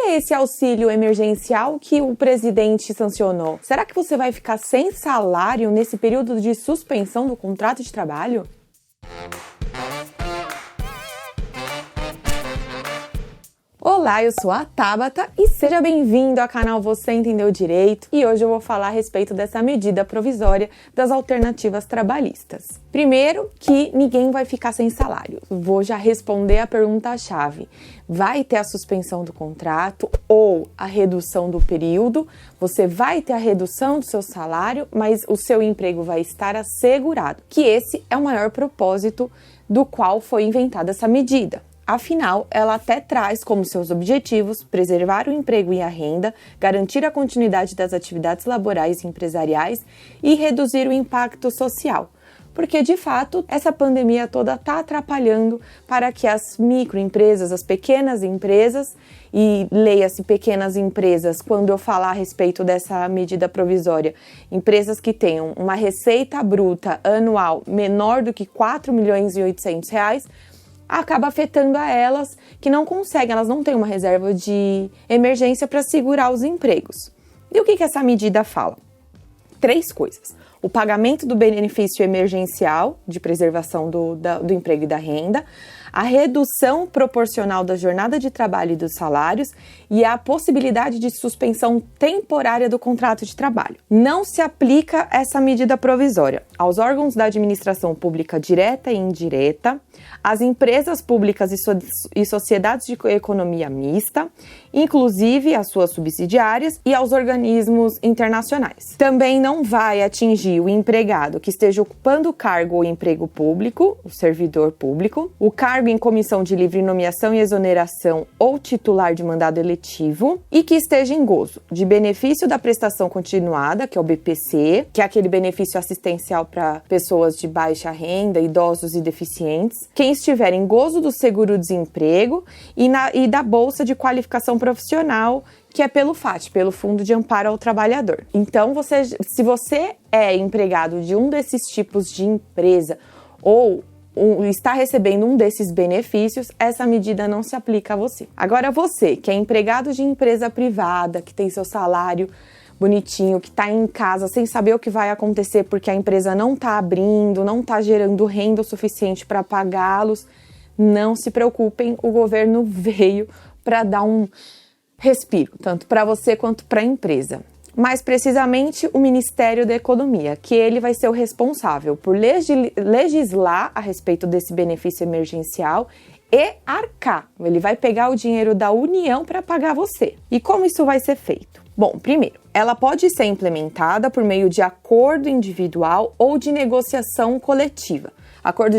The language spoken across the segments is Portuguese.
é esse auxílio emergencial que o presidente sancionou? Será que você vai ficar sem salário nesse período de suspensão do contrato de trabalho? Olá, eu sou a Tabata e seja bem-vindo ao canal Você Entendeu Direito, e hoje eu vou falar a respeito dessa medida provisória das alternativas trabalhistas. Primeiro, que ninguém vai ficar sem salário. Vou já responder a pergunta-chave. Vai ter a suspensão do contrato ou a redução do período? Você vai ter a redução do seu salário, mas o seu emprego vai estar assegurado. Que esse é o maior propósito do qual foi inventada essa medida. Afinal, ela até traz como seus objetivos preservar o emprego e a renda, garantir a continuidade das atividades laborais e empresariais e reduzir o impacto social. Porque, de fato, essa pandemia toda está atrapalhando para que as microempresas, as pequenas empresas, e leia-se pequenas empresas quando eu falar a respeito dessa medida provisória, empresas que tenham uma receita bruta anual menor do que R$ 4.800.000, acaba afetando a elas que não conseguem, elas não têm uma reserva de emergência para segurar os empregos. E o que essa medida fala? 3 coisas. O pagamento do benefício emergencial de preservação do emprego e da renda, a redução proporcional da jornada de trabalho e dos salários e a possibilidade de suspensão temporária do contrato de trabalho. Não se aplica essa medida provisória aos órgãos da administração pública direta e indireta, às empresas públicas e sociedades de economia mista, inclusive às suas subsidiárias e aos organismos internacionais. Também não vai atingir o empregado que esteja ocupando o cargo ou emprego público, o servidor público, o cargo em comissão de livre nomeação e exoneração ou titular de mandado eletivo e que esteja em gozo de benefício da prestação continuada, que é o BPC, que é aquele benefício assistencial para pessoas de baixa renda, idosos e deficientes, quem estiver em gozo do seguro-desemprego e da Bolsa de Qualificação Profissional, que é pelo FAT, pelo Fundo de Amparo ao Trabalhador. Então, se você é empregado de um desses tipos de empresa ou está recebendo um desses benefícios, essa medida não se aplica a você. Agora, você que é empregado de empresa privada, que tem seu salário bonitinho, que está em casa sem saber o que vai acontecer porque a empresa não está abrindo, não está gerando renda o suficiente para pagá-los, não se preocupem, o governo veio para dar um respiro, tanto para você quanto para a empresa. Mais precisamente, o Ministério da Economia, que ele vai ser o responsável por legislar a respeito desse benefício emergencial e arcar. Ele vai pegar o dinheiro da União para pagar você. E como isso vai ser feito? Bom, primeiro, ela pode ser implementada por meio de acordo individual ou de negociação coletiva. Acordo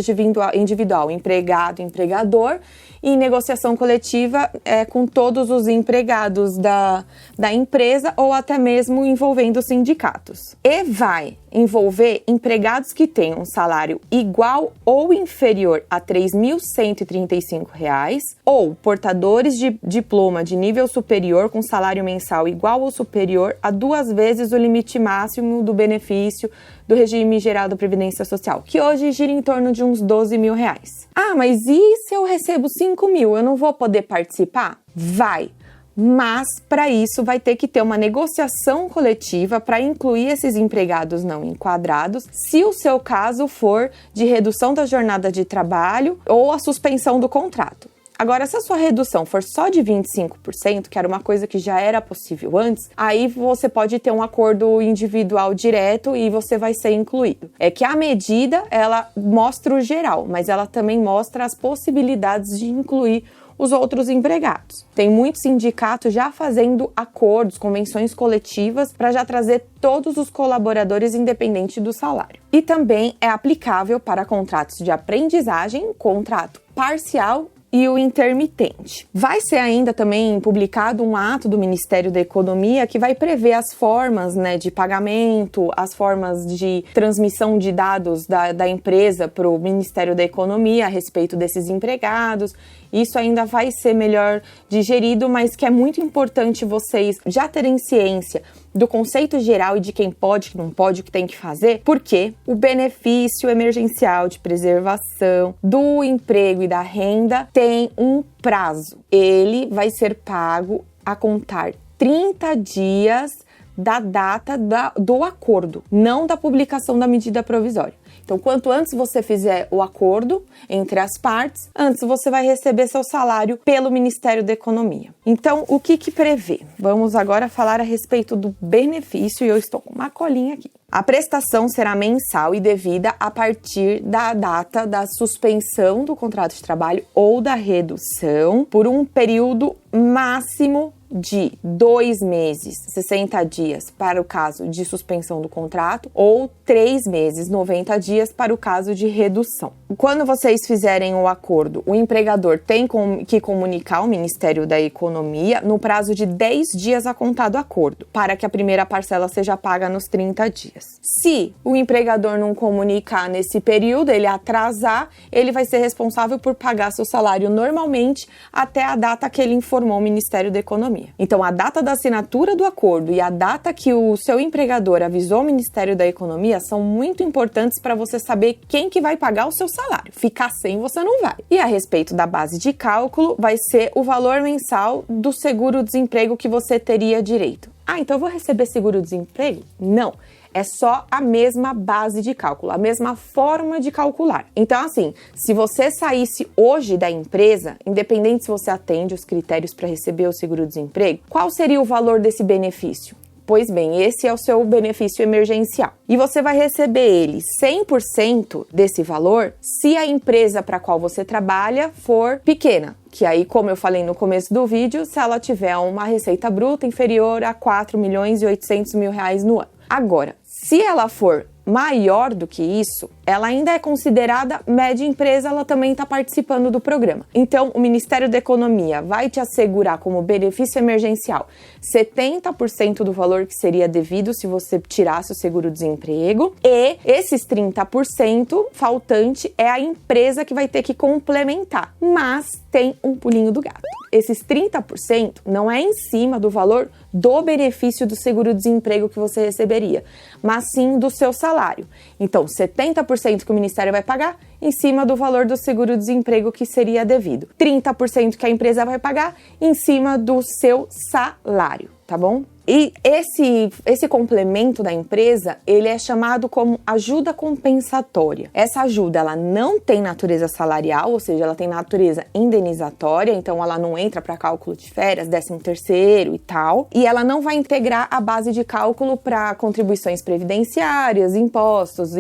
individual, empregado, empregador, e negociação coletiva com todos os empregados da empresa ou até mesmo envolvendo sindicatos. E vai envolver empregados que tenham um salário igual ou inferior a R$ 3.135 ou portadores de diploma de nível superior com salário mensal igual ou superior a 2 vezes o limite máximo do benefício do regime geral da Previdência Social, que hoje gira em torno de uns R$12.000. Ah, mas e se eu recebo 5.000, eu não vou poder participar? Vai! Mas, para isso, vai ter que ter uma negociação coletiva para incluir esses empregados não enquadrados, se o seu caso for de redução da jornada de trabalho ou a suspensão do contrato. Agora, se a sua redução for só de 25%, que era uma coisa que já era possível antes, aí você pode ter um acordo individual direto e você vai ser incluído. É que a medida, ela mostra o geral, mas ela também mostra as possibilidades de incluir os outros empregados. Tem muito sindicato já fazendo acordos, convenções coletivas para já trazer todos os colaboradores independente do salário. E também é aplicável para contratos de aprendizagem, contrato parcial e o intermitente. Vai ser ainda também publicado um ato do Ministério da Economia que vai prever as formas, de pagamento, as formas de transmissão de dados da empresa para o Ministério da Economia a respeito desses empregados. Isso ainda vai ser melhor digerido, mas que é muito importante vocês já terem ciência do conceito geral e de quem pode, que não pode, o que tem que fazer, porque o benefício emergencial de preservação do emprego e da renda tem um prazo. Ele vai ser pago a contar 30 dias da data do acordo, não da publicação da medida provisória. Então, quanto antes você fizer o acordo entre as partes, antes você vai receber seu salário pelo Ministério da Economia. Então, o que prevê? Vamos agora falar a respeito do benefício e eu estou com uma colinha aqui. A prestação será mensal e devida a partir da data da suspensão do contrato de trabalho ou da redução por um período máximo de 2 meses, 60 dias para o caso de suspensão do contrato ou 3 meses, 90 dias para o caso de redução. Quando vocês fizerem o acordo, o empregador tem que comunicar ao Ministério da Economia no prazo de 10 dias a contar do acordo, para que a primeira parcela seja paga nos 30 dias. Se o empregador não comunicar nesse período, ele atrasar, ele vai ser responsável por pagar seu salário normalmente até a data que ele informou o Ministério da Economia. Então, a data da assinatura do acordo e a data que o seu empregador avisou o Ministério da Economia são muito importantes para você saber quem que vai pagar o seu salário. Ficar sem, você não vai. E a respeito da base de cálculo, vai ser o valor mensal do seguro-desemprego que você teria direito. Ah, então eu vou receber seguro-desemprego? Não. É só a mesma base de cálculo, a mesma forma de calcular. Então, assim, se você saísse hoje da empresa, independente se você atende os critérios para receber o seguro-desemprego, qual seria o valor desse benefício? Pois bem, esse é o seu benefício emergencial. E você vai receber ele 100% desse valor se a empresa para a qual você trabalha for pequena. Que aí, como eu falei no começo do vídeo, se ela tiver uma receita bruta inferior a 4.800.000 reais no ano. Agora, se ela for maior do que isso, ela ainda é considerada média empresa, ela também está participando do programa. Então, o Ministério da Economia vai te assegurar como benefício emergencial 70% do valor que seria devido se você tirasse o seguro-desemprego e esses 30% faltante é a empresa que vai ter que complementar. Mas tem um pulinho do gato. Esses 30% não é em cima do valor do benefício do seguro-desemprego que você receberia, mas sim do seu salário. Então, 70% que o Ministério vai pagar em cima do valor do seguro-desemprego que seria devido. 30% que a empresa vai pagar em cima do seu salário, tá bom? E esse complemento da empresa, ele é chamado como ajuda compensatória. Essa ajuda, ela não tem natureza salarial, ou seja, ela tem natureza indenizatória, então ela não entra para cálculo de férias, 13º e tal, e ela não vai integrar a base de cálculo para contribuições previdenciárias, impostos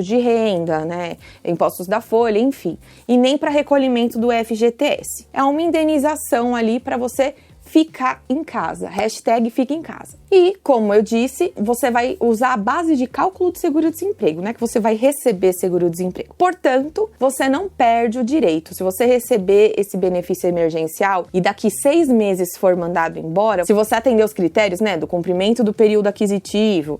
de renda, né, impostos da folha, enfim, e nem para recolhimento do FGTS. É uma indenização ali para você ficar em casa, hashtag fica em casa. E, como eu disse, você vai usar a base de cálculo de seguro-desemprego, né? Que você vai receber seguro-desemprego. Portanto, você não perde o direito. Se você receber esse benefício emergencial e daqui 6 meses for mandado embora, se você atender os critérios, né? Do cumprimento do período aquisitivo,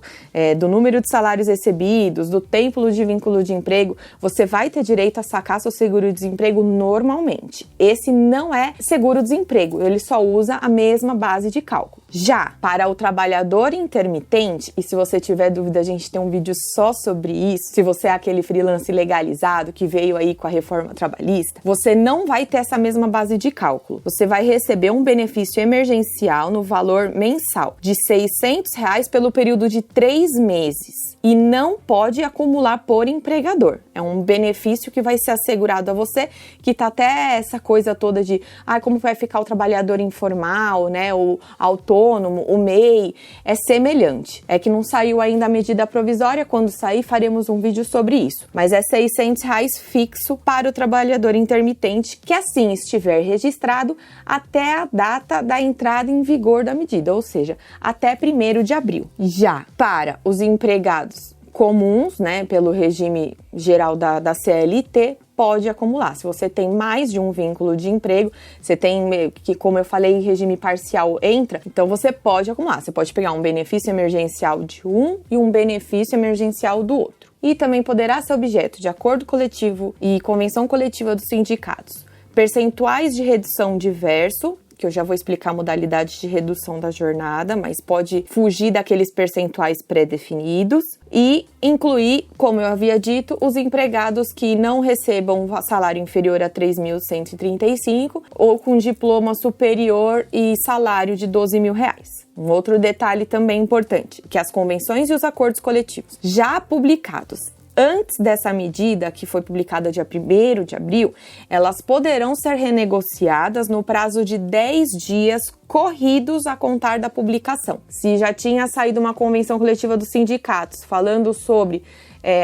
do número de salários recebidos, do tempo de vínculo de emprego, você vai ter direito a sacar seu seguro-desemprego normalmente. Esse não é seguro-desemprego, ele só usa a mesma base de cálculo. Já para o trabalhador intermitente, e se você tiver dúvida, a gente tem um vídeo só sobre isso, se você é aquele freelance legalizado que veio aí com a reforma trabalhista, você não vai ter essa mesma base de cálculo. Você vai receber um benefício emergencial no valor mensal de R$600 pelo período de 3 meses e não pode acumular por empregador. É um benefício que vai ser assegurado a você, que tá até essa coisa toda de como vai ficar o trabalhador informal, né, o autônomo, o MEI, é semelhante. É que não saiu ainda a medida provisória, quando sair faremos um vídeo sobre isso. Mas é R$600 fixo para o trabalhador intermitente que assim estiver registrado até a data da entrada em vigor da medida, ou seja, até 1º de abril. Já para os empregados comuns, né, pelo regime geral da CLT, pode acumular. Se você tem mais de um vínculo de emprego, você tem, que como eu falei, regime parcial entra, então você pode acumular. Você pode pegar um benefício emergencial de um e um benefício emergencial do outro. E também poderá ser objeto de acordo coletivo e convenção coletiva dos sindicatos. Percentuais de redução diverso, que eu já vou explicar a modalidade de redução da jornada, mas pode fugir daqueles percentuais pré-definidos e incluir, como eu havia dito, os empregados que não recebam salário inferior a 3.135 ou com diploma superior e salário de R$12.000. Um outro detalhe também importante, que as convenções e os acordos coletivos já publicados antes dessa medida, que foi publicada dia 1º de abril, elas poderão ser renegociadas no prazo de 10 dias corridos a contar da publicação. Se já tinha saído uma convenção coletiva dos sindicatos falando sobre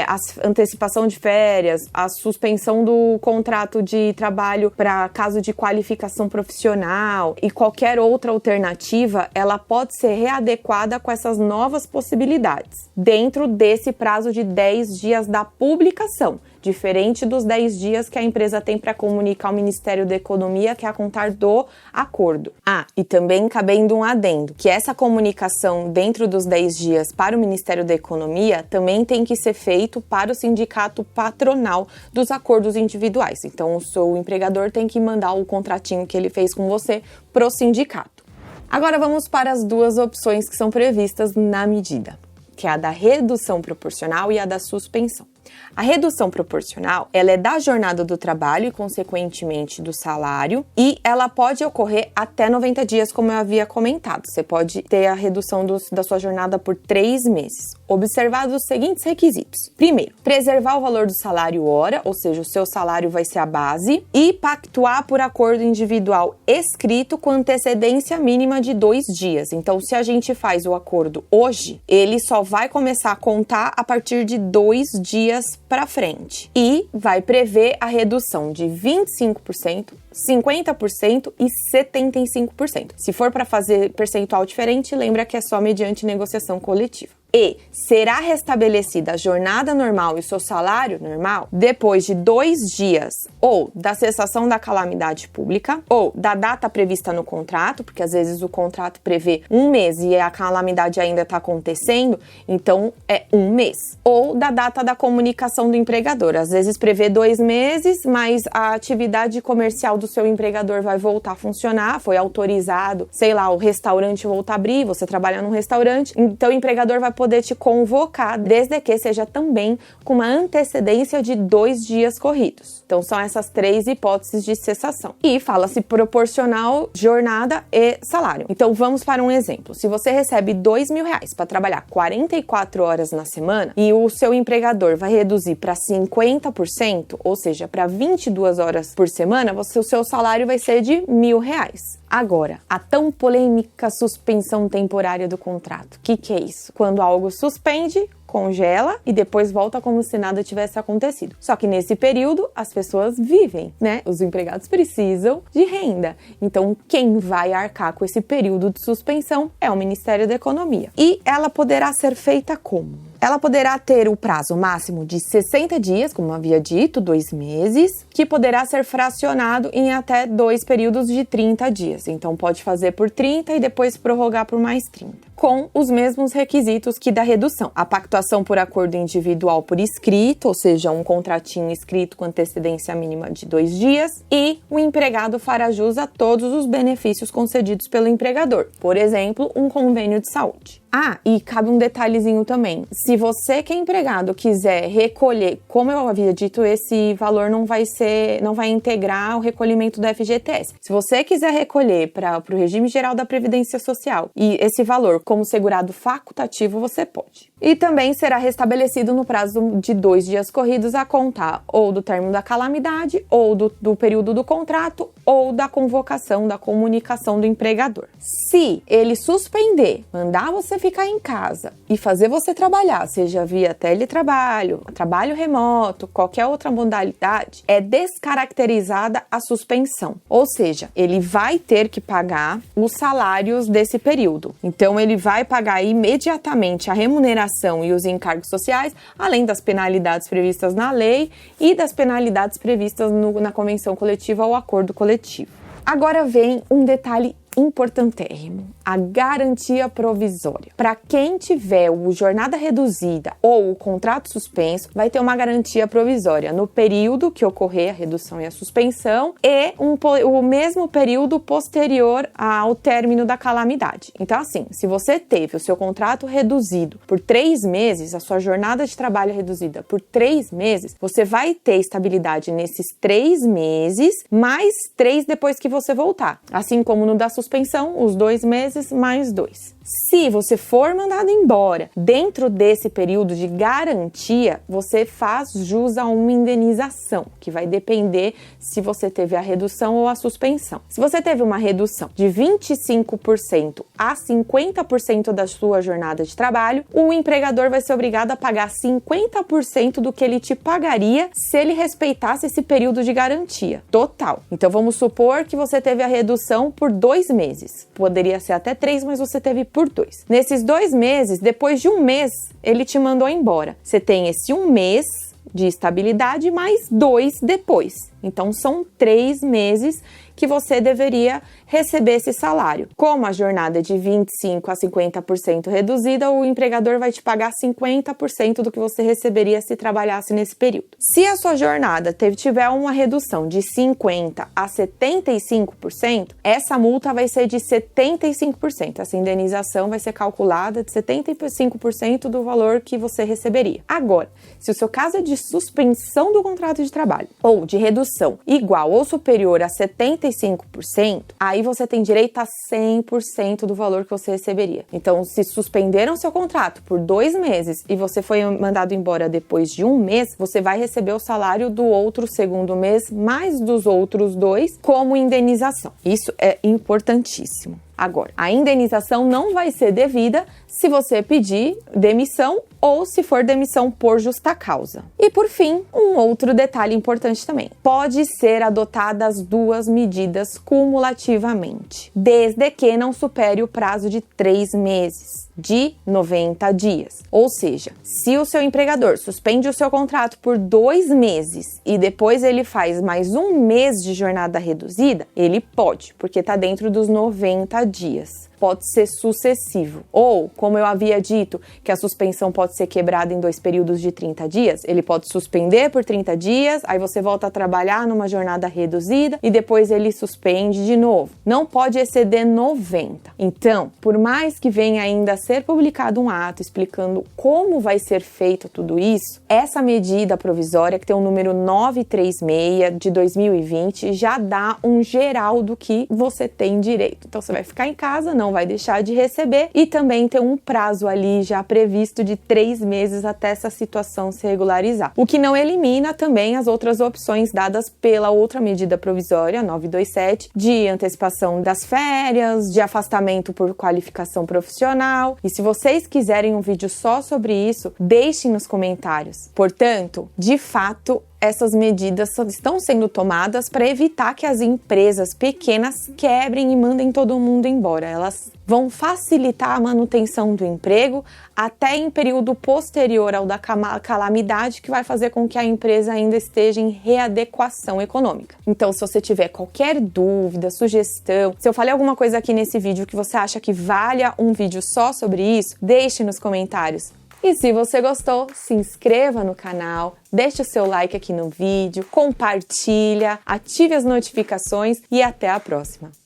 a antecipação de férias, a suspensão do contrato de trabalho para caso de qualificação profissional e qualquer outra alternativa, ela pode ser readequada com essas novas possibilidades, dentro desse prazo de 10 dias da publicação, diferente dos 10 dias que a empresa tem para comunicar ao Ministério da Economia, que é a contar do acordo. E também cabendo um adendo, que essa comunicação dentro dos 10 dias para o Ministério da Economia também tem que ser feito para o sindicato patronal dos acordos individuais. Então, o seu empregador tem que mandar o contratinho que ele fez com você pro sindicato. Agora vamos para as duas opções que são previstas na medida, que é a da redução proporcional e a da suspensão. A redução proporcional, ela é da jornada do trabalho e, consequentemente, do salário, e ela pode ocorrer até 90 dias, como eu havia comentado. Você pode ter a redução da sua jornada por 3 meses, observados os seguintes requisitos. Primeiro, preservar o valor do salário hora, ou seja, o seu salário vai ser a base, e pactuar por acordo individual escrito com antecedência mínima de 2 dias. Então, se a gente faz o acordo hoje, ele só vai começar a contar a partir de 2 dias para frente e vai prever a redução de 25%, 50% e 75%. Se for para fazer percentual diferente, lembra que é só mediante negociação coletiva. E será restabelecida a jornada normal e o seu salário normal depois de 2 dias ou da cessação da calamidade pública ou da data prevista no contrato, porque às vezes o contrato prevê 1 mês e a calamidade ainda está acontecendo, então é 1 mês. Ou da data da comunicação do empregador, às vezes prevê 2 meses, mas a atividade comercial do seu empregador vai voltar a funcionar, foi autorizado, sei lá, o restaurante voltar a abrir, você trabalha num restaurante, então o empregador vai poder te convocar, desde que seja também com uma antecedência de 2 dias corridos. Então, são essas 3 hipóteses de cessação. E fala-se proporcional, jornada e salário. Então, vamos para um exemplo. Se você recebe R$2.000 para trabalhar 44 horas na semana e o seu empregador vai reduzir para 50%, ou seja, para 22 horas por semana, o seu salário vai ser de R$1.000. Agora, a tão polêmica suspensão temporária do contrato. O que é isso? Quando algo suspende, congela e depois volta como se nada tivesse acontecido. Só que nesse período, as pessoas vivem, né? Os empregados precisam de renda. Então, quem vai arcar com esse período de suspensão é o Ministério da Economia. E ela poderá ser feita como? Ela poderá ter o prazo máximo de 60 dias, como havia dito, 2 meses, que poderá ser fracionado em até 2 períodos de 30 dias. Então, pode fazer por 30 e depois prorrogar por mais 30. Com os mesmos requisitos que da redução. A pactuação por acordo individual por escrito, ou seja, um contratinho escrito com antecedência mínima de 2 dias. E o empregado fará jus a todos os benefícios concedidos pelo empregador. Por exemplo, um convênio de saúde. E cabe um detalhezinho também. Se você que é empregado quiser recolher, como eu havia dito, esse valor não vai integrar o recolhimento do FGTS. Se você quiser recolher para o regime geral da Previdência Social e esse valor como segurado facultativo, você pode. E também será restabelecido no prazo de 2 dias corridos a contar ou do término da calamidade, ou do período do contrato, ou da convocação, da comunicação do empregador. Se ele suspender, mandar você ficar em casa e fazer você trabalhar, seja via teletrabalho, trabalho remoto, qualquer outra modalidade, é descaracterizada a suspensão. Ou seja, ele vai ter que pagar os salários desse período. Então, ele vai pagar imediatamente a remuneração e os encargos sociais, além das penalidades previstas na lei e das penalidades previstas na convenção coletiva ou acordo coletivo. Agora vem um detalhe importantérrimo, a garantia provisória. Para quem tiver o jornada reduzida ou o contrato suspenso, vai ter uma garantia provisória no período que ocorrer a redução e a suspensão e o mesmo período posterior ao término da calamidade. Então, assim, se você teve o seu contrato reduzido por 3 meses, a sua jornada de trabalho reduzida por 3 meses, você vai ter estabilidade nesses 3 meses, mais 3 depois que você voltar. Assim como no da suspensão, os 2 meses mais 2. Se você for mandado embora dentro desse período de garantia, você faz jus a uma indenização, que vai depender se você teve a redução ou a suspensão. Se você teve uma redução de 25% a 50% da sua jornada de trabalho, o empregador vai ser obrigado a pagar 50% do que ele te pagaria se ele respeitasse esse período de garantia total. Então vamos supor que você teve a redução por 2 meses. Poderia ser até 3, mas você teve por 2. Nesses 2 meses, depois de 1 mês, ele te mandou embora. Você tem esse 1 mês de estabilidade mais 2 depois. Então são 3 meses que você deveria receber esse salário. Como a jornada é de 25% a 50% reduzida, o empregador vai te pagar 50% do que você receberia se trabalhasse nesse período. Se a sua jornada tiver uma redução de 50% a 75%, essa multa vai ser de 75%. Essa indenização vai ser calculada de 75% do valor que você receberia. Agora, se o seu caso é de suspensão do contrato de trabalho ou de redução igual ou superior a 75%, aí você tem direito a 100% do valor que você receberia. Então, se suspenderam seu contrato por 2 meses e você foi mandado embora depois de 1 mês, você vai receber o salário do outro segundo mês, mais dos outros 2, como indenização. Isso é importantíssimo. Agora, a indenização não vai ser devida se você pedir demissão ou se for demissão por justa causa. E por fim, um outro detalhe importante também. Pode ser adotadas 2 medidas cumulativamente, desde que não supere o prazo de 3 meses, de 90 dias. Ou seja, se o seu empregador suspende o seu contrato por 2 meses e depois ele faz mais 1 mês de jornada reduzida, ele pode, porque está dentro dos 90 dias. Pode ser sucessivo. Ou, como eu havia dito, que a suspensão pode ser quebrada em 2 períodos de 30 dias, ele pode suspender por 30 dias, aí você volta a trabalhar numa jornada reduzida e depois ele suspende de novo. Não pode exceder 90. Então, por mais que venha ainda a ser publicado um ato explicando como vai ser feito tudo isso, essa medida provisória, que tem o número 936 de 2020, já dá um geral do que você tem direito. Então, você vai ficar em casa, não vai deixar de receber e também tem um prazo ali já previsto de 3 meses até essa situação se regularizar. O que não elimina também as outras opções dadas pela outra medida provisória, 927, de antecipação das férias, de afastamento por qualificação profissional. E se vocês quiserem um vídeo só sobre isso, deixem nos comentários. Portanto, de fato, essas medidas estão sendo tomadas para evitar que as empresas pequenas quebrem e mandem todo mundo embora. Elas vão facilitar a manutenção do emprego até em período posterior ao da calamidade, que vai fazer com que a empresa ainda esteja em readequação econômica. Então, se você tiver qualquer dúvida, sugestão, se eu falei alguma coisa aqui nesse vídeo que você acha que valha um vídeo só sobre isso, deixe nos comentários. E se você gostou, se inscreva no canal, deixe o seu like aqui no vídeo, compartilha, ative as notificações e até a próxima!